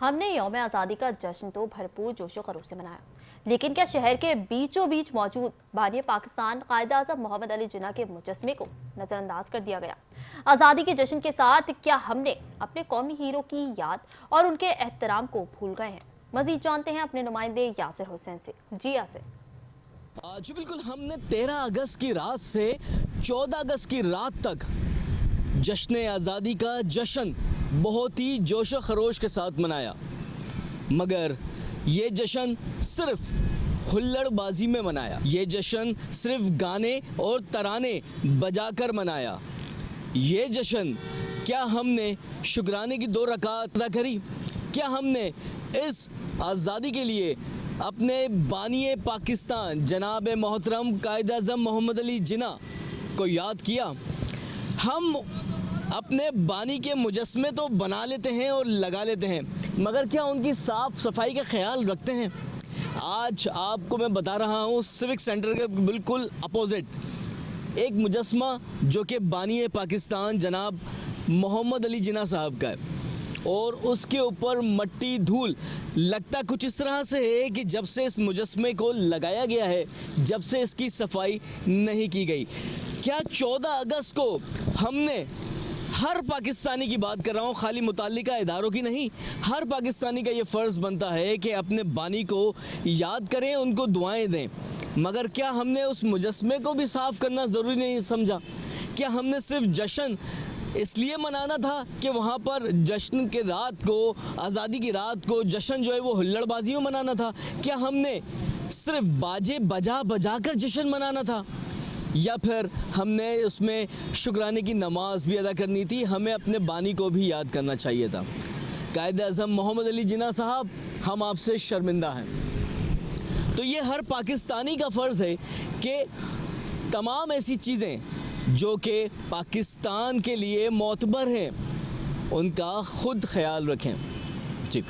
हमने यौम आज़ादी का जश्न तो भरपूर जोशो खरोश से मनाया, लेकिन क्या शहर के बीचों बीच मौजूद बानी पाकिस्तान कायद आज़म मोहम्मद अली जिन्ना के मुजस्मे को नजरअंदाज कर दिया गया। आज़ादी के जश्न के साथ क्या हमने अपने कौमी हीरो की याद और उनके एहतराम को भूल गए हैं? मजीद जानते हैं अपने नुमाइंदे यासिर हुसैन से। जी यासिर। जी बिल्कुल, हमने 13 अगस्त की रात से 14 अगस्त की रात तक जश्न आज़ादी का जश्न बहुत ही जोशो खरोश के साथ मनाया, मगर ये जश्न सिर्फ हुल्लड़बाजी में मनाया। ये जश्न सिर्फ गाने और तराने बजाकर मनाया। ये जश्न क्या हमने शुक्राने की 2 रकात अदा करी? क्या हमने इस आज़ादी के लिए अपने बानी पाकिस्तान जनाब मोहतरम कायद आज़म मोहम्मद अली जिन्ना को याद किया? हम अपने बानी के मुजस्मे तो बना लेते हैं और लगा लेते हैं, मगर क्या उनकी साफ़ सफाई का ख्याल रखते हैं? आज आपको मैं बता रहा हूँ, सिविक सेंटर के बिल्कुल अपोजिट एक मुजस्मा जो कि बानी पाकिस्तान जनाब मोहम्मद अली जिन्ना साहब का है, और उसके ऊपर मट्टी धूल लगता कुछ इस तरह से है कि जब से इस मुजस्मे को लगाया गया है, जब से इसकी सफाई नहीं की गई। क्या 14 अगस्त को हमने, हर पाकिस्तानी की बात कर रहा हूँ, खाली मुताल्लिका इदारों की नहीं, हर पाकिस्तानी का ये फ़र्ज़ बनता है कि अपने बानी को याद करें, उनको दुआएं दें, मगर क्या हमने उस मुजस्मे को भी साफ़ करना ज़रूरी नहीं समझा? क्या हमने सिर्फ जश्न इसलिए मनाना था कि वहाँ पर जश्न के रात को, आज़ादी की रात को जश्न जो है वो हुल्लड़बाजी में मनाना था? क्या हमने सिर्फ बाजे बजा बजा कर जश्न मनाना था, या फिर हमने उसमें शुक्राने की नमाज भी अदा करनी थी? हमें अपने बानी को भी याद करना चाहिए था। कायद आज़म मोहम्मद अली जिन्ना साहब, हम आपसे शर्मिंदा हैं। तो ये हर पाकिस्तानी का फ़र्ज़ है कि तमाम ऐसी चीज़ें जो कि पाकिस्तान के लिए मोतबर हैं, उनका ख़ुद ख्याल रखें। जी।